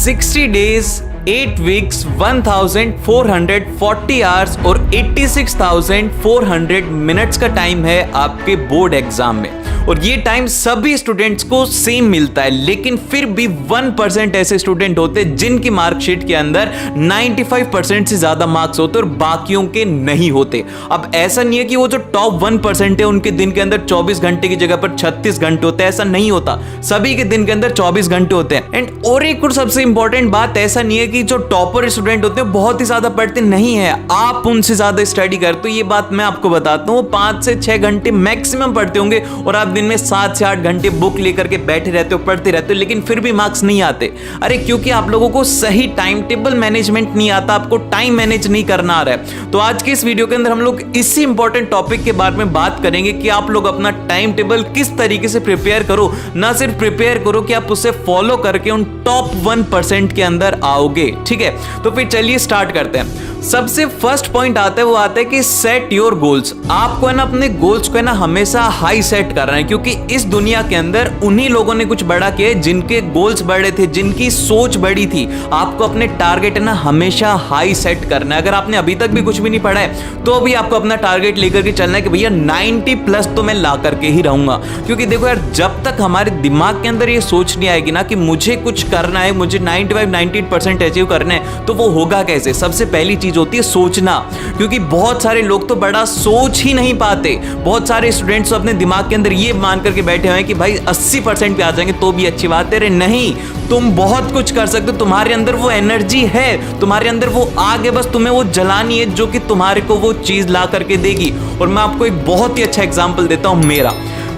60 days, 8 weeks, 1440 hours और 86,400 minutes का time है आपके बोर्ड एग्जाम में। और ये टाइम सभी स्टूडेंट्स को सेम मिलता है, लेकिन फिर भी 1% ऐसे स्टूडेंट होते हैं जिनकी मार्कशीट के अंदर 95% से ज्यादा मार्क्स होते हैं और बाकियों के नहीं होते। अब ऐसा नहीं है कि वो जो टॉप 1% है उनके दिन के अंदर 24 घंटे की जगह पर 36 घंटे होते हैं, ऐसा नहीं होता। सभी के दिन के अंदर 24 घंटे होते हैं। एंड और एक सबसे इंपॉर्टेंट बात, ऐसा नहीं है कि जो टॉपर स्टूडेंट होते हैं बहुत ही ज्यादा पढ़ते नहीं है, आप उनसे ज्यादा स्टडी करते हो। ये बात मैं आपको बताता हूँ, 5 से 6 घंटे मैक्सिमम पढ़ते होंगे और आप दिन में 7 से 8 घंटे बुक लेकर के बैठे रहते हो, पढ़ते रहते हो, लेकिन फिर भी मार्क्स नहीं आते। अरे क्योंकि आप लोगों को सही टाइम टेबल मैनेजमेंट नहीं आता, आपको टाइम मैनेज नहीं करना आ रहा है। तो आज के इस वीडियो के अंदर हम लोग इसी इंपॉर्टेंट टॉपिक के बारे में बात करेंगे कि आप लोग अपना टाइम टेबल किस तरीके से प्रिपेयर करो। ना सिर्फ प्रिपेयर करो कि आप उसे फॉलो करके उन टॉप 1% के अंदर आओगे। ठीक है, तो फिर चलिए स्टार्ट करते हैं। सबसे फर्स्ट पॉइंट आता है, वो आता है कि सेट योर गोल्स। आपको है ना अपने गोल्स को है ना हमेशा हाई सेट करना है, क्योंकि इस दुनिया के अंदर उन्हीं लोगों ने कुछ बड़ा किया जिनके गोल्स बड़े थे, जिनकी सोच बड़ी थी। आपको अपने टारगेट है ना हमेशा हाई सेट करना है। अगर आपने अभी तक भी कुछ भी नहीं पढ़ा है तो भी आपको अपना टारगेट लेकर के चलना है कि भैया 90+ तो मैं ला करके ही रहूंगा। क्योंकि देखो यार, जब तक हमारे दिमाग के अंदर ये सोच नहीं आएगी ना कि मुझे कुछ करना है, मुझे 95-98% अचीव करना है, तो वो होगा कैसे? सबसे पहली चीज होती है सोचना। क्योंकि बहुत सारे लोग तो बड़ा सोच ही नहीं पाते। बहुत सारे स्टूडेंट्स अपने दिमाग के अंदर ये मान करके बैठे हुए हैं कि भाई 80% पे आ जाएंगे तो भी अच्छी बात है। अरे नहीं, तुम बहुत कुछ कर सकते हो, तुम्हारे अंदर वो एनर्जी है, तुम्हारे अंदर वो आग है, बस तुम्हें वो जलानी है जो कि तुम्हारे को वो चीज ला करके देगी। और मैं आपको एक बहुत ही अच्छा एग्जांपल देता हूं।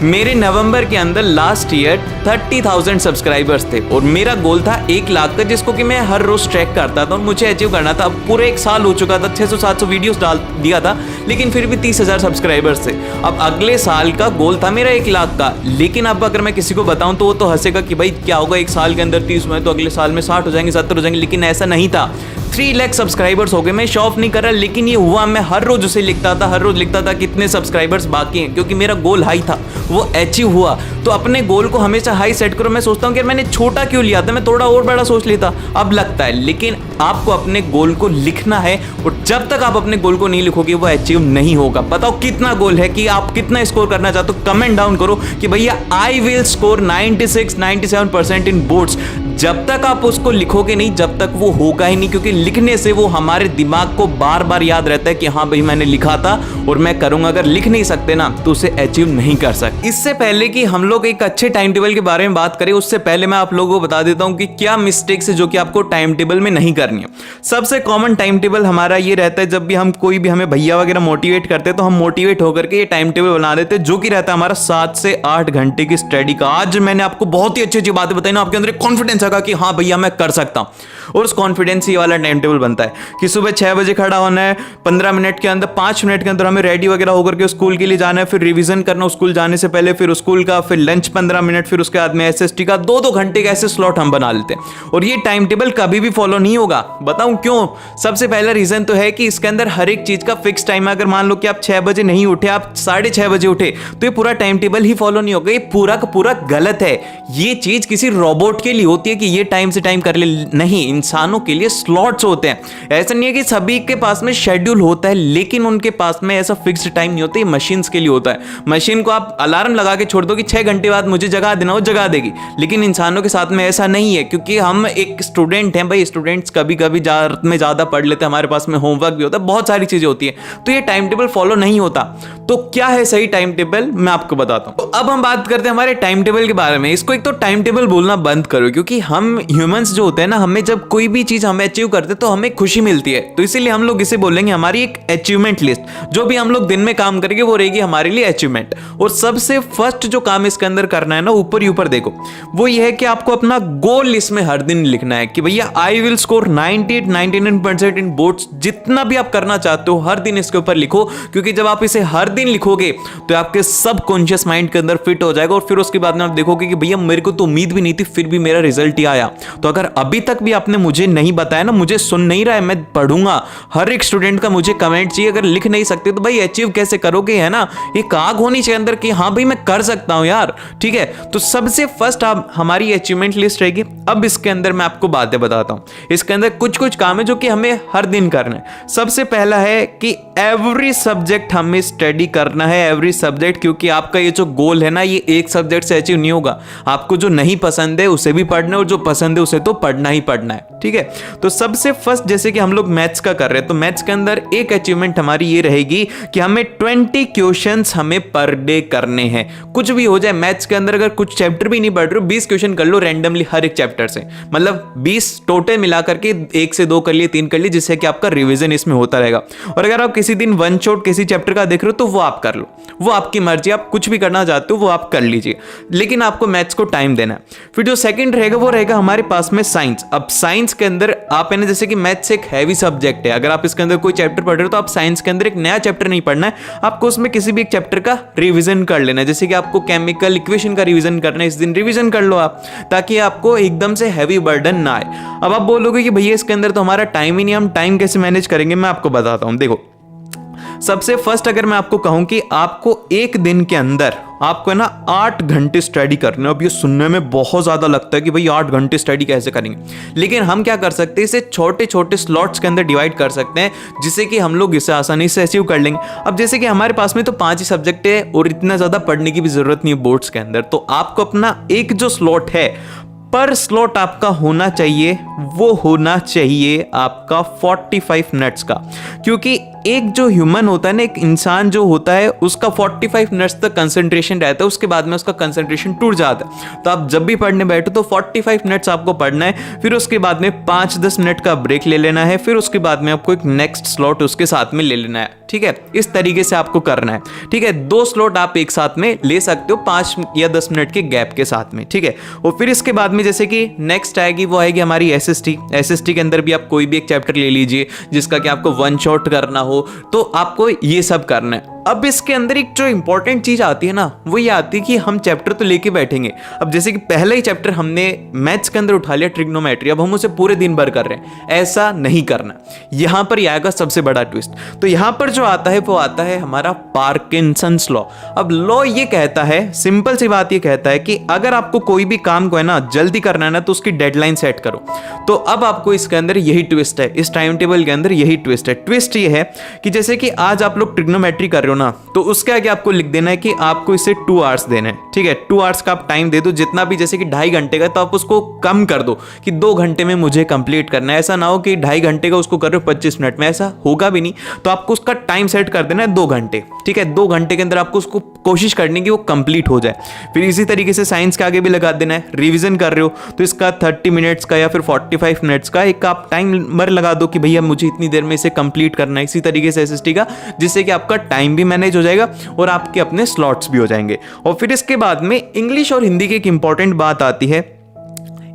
मेरे नवंबर के अंदर लास्ट ईयर 30,000 सब्सक्राइबर्स थे और मेरा गोल था 1 लाख का, जिसको कि मैं हर रोज ट्रैक करता था और मुझे अचीव करना था। अब पूरे 1 साल हो चुका था, 600-700 वीडियोस डाल दिया था, लेकिन फिर भी 30,000 सब्सक्राइबर्स थे। अब अगले साल का गोल था मेरा 1 लाख का। लेकिन अब अगर मैं किसी को बताऊं तो वो तो हंसेगा कि भाई क्या होगा, 1 साल के अंदर 30 में तो अगले साल में 60 हो जाएंगे, 70 हो जाएंगे। लेकिन ऐसा नहीं था। 3 लाख सब्सक्राइबर्स हो गए। मैं शो ऑफ नहीं कर रहा, लेकिन ये हुआ। मैं हर रोज उसे लिखता था, हर रोज लिखता था कितने सब्सक्राइबर्स बाकी हैं, क्योंकि मेरा गोल हाई था, वो अचीव हुआ। तो अपने गोल को हमेशा हाई सेट करो। मैं सोचता हूँ कि मैंने छोटा क्यों लिया था, मैं थोड़ा और बड़ा सोच लेता, अब लगता है। लेकिन आपको अपने गोल को लिखना है और जब तक आप अपने गोल को नहीं लिखोगे वो अचीव नहीं होगा। बताओ कितना गोल है, कि आप कितना स्कोर करना चाहते हो, कमेंट डाउन करो कि भैया I will score 96-97% in boards. जब तक आप उसको लिखोगे नहीं, जब तक वो होगा ही नहीं। क्योंकि लिखने से वो हमारे दिमाग को बार बार याद रहता है कि हाँ भाई मैंने लिखा था और मैं करूंगा। अगर लिख नहीं सकते ना तो उसे अचीव नहीं कर सकते। इससे पहले कि हम लोग एक अच्छे टाइम टेबल के बारे में बात करें, उससे पहले मैं आप लोगों को बता देता हूं कि क्या मिस्टेक्स है जो कि आपको टाइम टेबल में नहीं करनी है। सबसे कॉमन टाइम टेबल हमारा ये रहता है, जब भी हम कोई भी हमें भैया वगैरह मोटिवेट करते हैं तो हम मोटिवेट होकर के ये टाइम टेबल बना देते हैं, जो कि रहता है हमारा 7 से 8 घंटे की स्टडी का। आज मैंने आपको बहुत ही अच्छी अच्छी बातें बताई ना, आपके अंदर कॉन्फिडेंस आएगा कि हाँ भैया मैं कर सकता हूं। और उस कॉन्फिडेंस ही वाला टाइम टेबल बनता है कि सुबह 6 बजे खड़ा होना है, 15 मिनट के अंदर 5 मिनट के अंदर हमें रेडी वगैरह होकर के स्कूल के लिए जाना है, फिर रिवीजन करना स्कूल जाने से पहले, फिर स्कूल का, फिर लंच 15 मिनट, फिर उसके बाद में एसएसटी का 2-2 घंटे का ऐसे स्लॉट हम बना लेते हैं। और ये टाइम टेबल कभी भी फॉलो नहीं होगा। बताऊं क्यों? सबसे पहला रीजन तो है कि इसके अंदर हर एक चीज का फिक्स टाइम है। अगर मान लो कि आप 6 बजे नहीं उठे, आप 6:30 बजे उठे, तो ये पूरा टाइम टेबल ही फॉलो नहीं होगा। ये पूरा का पूरा गलत है। ये चीज किसी रोबोट के लिए होती है कि ये टाइम से टाइम कर ले, नहीं, इंसानों के लिए स्लॉट्स होते हैं। ऐसा नहीं है कि सभी के पास में शेड्यूल होता है, लेकिन उनके पास में ऐसा फिक्स्ड टाइम नहीं होता। ये मशीन्स के लिए होता है। मशीन को आप अलार्म लगा के छोड़ दो कि 6 घंटे बाद मुझे जगा देना, वो जगा देगी। लेकिन इंसानों के साथ में ऐसा नहीं है, क्योंकि हम एक स्टूडेंट हैं भाई। स्टूडेंट्स कभी कभी में ज्यादा पढ़ लेते हैं, हमारे पास में होमवर्क भी होता है, बहुत सारी चीजें होती है, तो ये टाइम टेबल फॉलो नहीं होता। तो क्या है सही टाइम टेबल, मैं आपको बताता हूं। तो अब हम बात करते हैं हमारे टाइम टेबल के बारे में। इसको एक तो टाइम टेबल बोलना बंद करो, क्योंकि हम ह्यूमंस जो होते हैं ना, हमें जब कोई भी चीज हमें अचीव करते तो हमें खुशी मिलती है। तो इसीलिए हम लोग इसे बोलेंगे हमारी एक अचीवमेंट लिस्ट। जो भी हम लोग दिन में काम करेंगे वो रहेगी हमारे लिए अचीवमेंट। और सबसे फर्स्ट जो काम इसके अंदर करना है ना, ऊपर ही ऊपर देखो, वो ये है कि आपको अपना गोल इसमें हर दिन लिखना है कि भैया I will score 98-99% in boards. जितना भी आप करना चाहते हो हर दिन इसके ऊपर लिखो, क्योंकि जब आप इसे हर दिन लिखोगे तो आपके सबकॉन्शियस माइंड के अंदर फिट हो जाएगा। और फिर उसके बाद में आप देखोगे कि भैया मेरे को तो उम्मीद भी नहीं थी, फिर भी मेरा रिजल्ट ही आया। तो अगर अभी तक भी आपने मुझे नहीं बताया ना, मुझे सुन नहीं रहा है, मैं पढ़ूंगा। हर एक स्टूडेंट का मुझे कमेंट चाहिए। अगर लिख नहीं सकते तो भाई अचीव कैसे करोगे, है ना? एक आग होनी चाहिए अंदर कि हाँ भाई मैं कर सकता हूं यार। ठीक है, तो सबसे फर्स्ट आप हमारी अचीवमेंट लिस्ट रहेगी। अब इसके अंदर मैं आपको बातें बताता हूं, इसके अंदर कुछ कुछ काम है जो कि हमें हर दिन करना है। सबसे पहला है कि एवरी सब्जेक्ट हमें स्टडी करना है, एवरी सब्जेक्ट, क्योंकि आपका ये जो गोल है ना, ये एक सब्जेक्ट से अचीव नहीं होगा। आपको जो नहीं पसंद है उसे भी पढ़ना है और जो पसंद है उसे तो पढ़ना ही पढ़ना है, ठीक है। तो सबसे फर्स्ट जैसे कि हम लोग मैथ्स का कर रहे हैं, तो मैथ्स के अंदर एक अचीवमेंट हमारी ये रहेगी कि हमें 20 क्वेश्चंस हमें पर डे करने हैं। कुछ भी हो जाए मैथ्स के अंदर, अगर कुछ चैप्टर भी नहीं पढ़ रहे हो, 20 क्वेश्चन कर लो रैंडमली हर एक चैप्टर से, मतलब 20 टोटल मिला करके 1 से 2 कर लिए, 3 कर लिए, जिससे कि आपका रिवीजन इसमें होता रहेगा। और अगर आप किसी दिन वन शॉट किसी चैप्टर का देख रहे हो तो वो आप कर लो, वो आपकी मर्जी, आप कुछ भी करना चाहते हो वो आप कर लीजिए, लेकिन आपको मैथ्स को टाइम देना है। फिर जो सेकंड रहेगा वो रहेगा हमारे पास में साइंस। अब साइंस के अंदर आप है ना, जैसे कि मैथ्स एक हैवी सब्जेक्ट है, अगर आप इसके अंदर कोई चैप्टर पढ़ रहे हो तो आप साइंस के अंदर एक नया चैप्टर नहीं पढ़ना है, आपको उसमें किसी भी एक चैप्टर का रिवीजन कर लेना है। जैसे कि आपको केमिकल इक्वेशन का रिवीजन करना है, इस दिन रिवीजन कर लो आप, ताकि आपको एकदम से हैवी बर्डन ना आए। अब आप बोलोगे कि भैया इसके अंदर तो हमारा टाइम ही नहीं, हम टाइम कैसे मैनेज करेंगे? मैं आपको बताता हूं। देखो, सबसे फर्स्ट अगर मैं आपको कहूं कि आपको एक दिन के अंदर आपको है ना 8 घंटे स्टडी करने। अब ये सुनने में बहुत ज्यादा लगता है कि भाई 8 घंटे स्टडी कैसे करेंगे, लेकिन हम क्या कर सकते हैं, इसे छोटे छोटे स्लॉट्स के अंदर डिवाइड कर सकते हैं, जिससे कि हम लोग इसे आसानी से अचीव कर लेंगे। अब जैसे कि हमारे पास में तो 5 ही सब्जेक्ट है और इतना ज्यादा पढ़ने की भी जरूरत नहीं है बोर्ड्स के अंदर, तो आपको अपना एक जो स्लॉट है, पर स्लॉट आपका होना चाहिए, वो होना चाहिए आपका 45 मिनट्स का, क्योंकि एक जो ह्यूमन होता है ना, एक इंसान जो होता है, उसका 45 मिनट्स तक कंसंट्रेशन रहता है, उसके बाद में उसका कंसंट्रेशन टूट जाता है। तो आप जब भी पढ़ने बैठो तो 45 मिनट्स आपको पढ़ना है, फिर उसके बाद में 5-10 मिनट का ब्रेक ले लेना है, फिर उसके बाद में आपको एक नेक्स्ट स्लॉट उसके साथ में ले लेना है, ठीक है। इस तरीके से आपको करना है, ठीक है। 2 स्लॉट आप एक साथ में ले सकते हो 5 या 10 मिनट के गैप के साथ में, ठीक है। और फिर इसके बाद में जैसे कि नेक्स्ट आएगी, वो आएगी हमारी एसएसटी के अंदर भी आप कोई भी एक चैप्टर ले लीजिए जिसका कि आपको वन शॉट करना हो, तो आपको ये सब करना है। अब इसके अंदर एक जो इंपॉर्टेंट चीज आती है ना, वो ये आती है कि हम चैप्टर तो लेके बैठेंगे। अब जैसे कि पहला ही चैप्टर हमने मैथ्स के अंदर उठा लिया, ट्रिग्नोमेट्री, अब हम उसे पूरे दिन भर कर रहे हैं, ऐसा नहीं करना। यहां पर ये आएगा सबसे बड़ा ट्विस्ट। तो यहां पर जो आता है वो आता है हमारा पार्किंसंस लॉ। अब लॉ ये कहता है, सिंपल सी बात ये कहता है कि अगर आपको कोई भी काम को है ना जल्दी करना है ना, तो उसकी डेडलाइन सेट करो। तो अब आपको इसके अंदर यही ट्विस्ट है, इस टाइम टेबल के अंदर यही ट्विस्ट है। ट्विस्ट ये है कि जैसे कि आज आप लोग ट्रिग्नोमेट्री कर रहे हो ना, तो उसके आगे आपको लिख देना है कि आपको इसे 2 आवर्स देना है, ठीक है। 2 आवर्स का आप टाइम दे दो, जितना भी, जैसे कि 2.5 घंटे का, तो आप उसको कम कर दो कि 2 घंटे में मुझे कंप्लीट करना है। ऐसा ना हो कि 2.5 घंटे का उसको कर रहे हो 25 मिनट में, ऐसा होगा भी नहीं। तो आपको उसका टाइम सेट कर देना है 2 घंटे, ठीक है। 2 घंटे के अंदर आपको उसको कोशिश करनी कि वो कंप्लीट हो जाए। फिर इसी तरीके से साइंस के आगे भी लगा देना है। रिवीजन कर रहे हो तो इसका 30 मिनट्स का या फिर 45 मिनट्स का एक आप टाइमर लगा दो कि भैया मुझे इतनी देर में इसे कंप्लीट करना है। इसी तरीके से एसएसटी का, जिससे कि आपका टाइम भी मैनेज हो जाएगा और आपके अपने स्लॉट्स भी हो जाएंगे। और फिर इसके बाद में इंग्लिश और हिंदी की एक इंपॉर्टेंट बात आती है।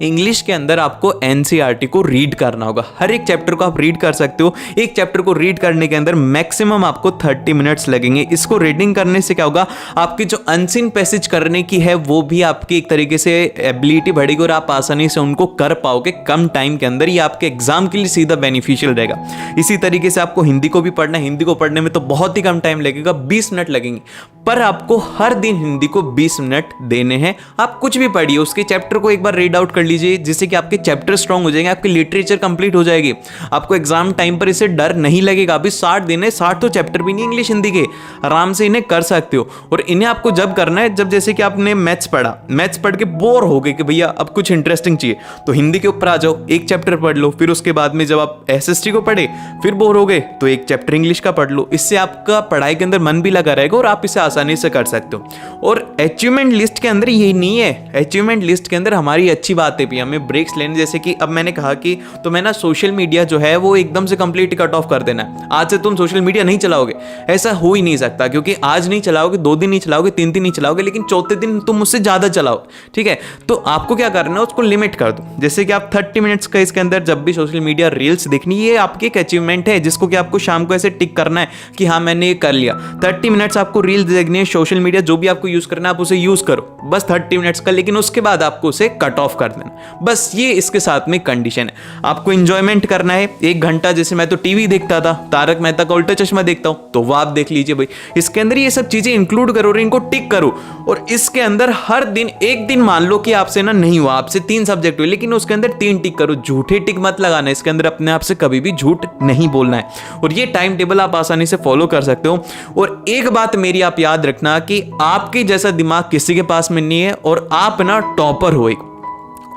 इंग्लिश के अंदर आपको एनसीईआरटी को रीड करना होगा। हर एक चैप्टर को आप रीड कर सकते हो। एक चैप्टर को रीड करने के अंदर मैक्सिमम आपको 30 मिनट्स लगेंगे। इसको रीडिंग करने से क्या होगा, आपकी जो अनसीन पैसेज करने की है वो भी आपकी एक तरीके से एबिलिटी बढ़ेगी और आप आसानी से उनको कर पाओगे कम टाइम के अंदर। ये आपके एग्जाम के लिए सीधा बेनिफिशियल रहेगा। इसी तरीके से आपको हिंदी को भी पढ़ना है। हिंदी को पढ़ने में तो बहुत ही कम टाइम लगेगा, 20 मिनट लगेंगे, पर आपको हर दिन हिंदी को 20 मिनट देने हैं। आप कुछ भी पढ़िए, उसके चैप्टर को एक बार रीड आउट कर लीजिए, जिससे कि आपके चैप्टर स्ट्रांग हो जाएंगे, आपकी लिटरेचर कंप्लीट हो जाएगी। आपको एग्जाम टाइम पर इसे डर नहीं लगेगा। अभी 60 दिन है, 60 तो चैप्टर भी नहीं इंग्लिश हिंदी के, आराम से इन्हें कर सकते हो। और इन्हें आपको जब करना है, जब जैसे कि आपने मैथ्स पढ़ा, मैथ्स पढ़ के बोर हो गए कि भैया अब कुछ इंटरेस्टिंग चाहिए, तो हिंदी के ऊपर आ जाओ, एक चैप्टर पढ़ लो। फिर उसके बाद में जब आप एसएसटी को पढ़े, फिर बोर हो गए, तो एक चैप्टर इंग्लिश का पढ़ लो। इससे आपका पढ़ाई के अंदर मन भी लगा रहेगा और आप इसे आसानी से कर सकते हो। और अचीवमेंट लिस्ट के अंदर यही नहीं है, अचीवमेंट लिस्ट के अंदर हमारी अच्छी बातें भी, हमें ब्रेक्स लेने, जैसे कि अब मैंने कहा कि तो मैं ना सोशल मीडिया जो है वो एकदम से कंप्लीट कट ऑफ कर देना है। आज से तुम सोशल मीडिया नहीं चलाओगे, ऐसा हो ही नहीं सकता, क्योंकि आज नहीं चलाओगे, 2 दिन नहीं चलाओगे, 3 दिन नहीं चलाओगे, लेकिन चौथे दिन तुम मुझसे ज्यादा चलाओ, ठीक है। तो आपको क्या करना है, उसको लिमिट कर दो। जैसे कि आप 30 मिनट्स का इसके अंदर जब भी सोशल मीडिया रील्स देखनी, ये आपकी एक अचीवमेंट है जिसको कि आपको शाम को ऐसे टिक करना है कि हाँ मैंने ये कर लिया। 30 मिनट्स आपको रील्स देखनी है, सोशल मीडिया जो भी आपको यूज करना है आप उसे यूज करो, बस 30 मिनट्स का, लेकिन उसके बाद आपको उसे कट ऑफ कर देना। करना, बस ये इसके साथ में कंडीशन है। आपको इंजॉयमेंट करना है 1 घंटा, जैसे मैं तो टीवी देखता था, तारक मेहता का उल्टा चश्मा देखता हूँ, तो वो आप देख लीजिए भाई। इसके अंदर ये सब चीजें इंक्लूड करो और इनको टिक करो, और इसके अंदर हर दिन एक दिन मान लो कि आपसे ना नहीं हुआ, आपसे 3 सब्जेक्ट हुए, लेकिन उसके अंदर 3 टिक करो। झूठे टिक मत लगाना, इसके अंदर अपने आप से कभी भी झूठ नहीं बोलना है। और ये टाइम टेबल आप आसानी से फॉलो कर सकते हो। और एक बात मेरी आप याद रखना कि आपके जैसा दिमाग किसी के पास में नहीं है, और आप ना टॉपर हो,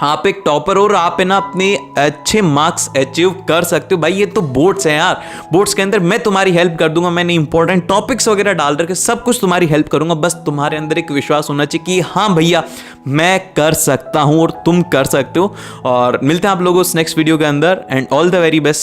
आप एक टॉपर हो और आप है ना अपने अच्छे मार्क्स अचीव कर सकते हो। भाई ये तो बोर्ड्स हैं यार, बोर्ड्स के अंदर मैं तुम्हारी हेल्प कर दूंगा, मैंने इंपॉर्टेंट टॉपिक्स वगैरह डाल रखे, सब कुछ तुम्हारी हेल्प करूंगा। बस तुम्हारे अंदर एक विश्वास होना चाहिए कि हाँ भैया मैं कर सकता हूं और तुम कर सकते हो। और मिलते हैं आप लोगों उस नेक्स्ट वीडियो के अंदर, and all the very best.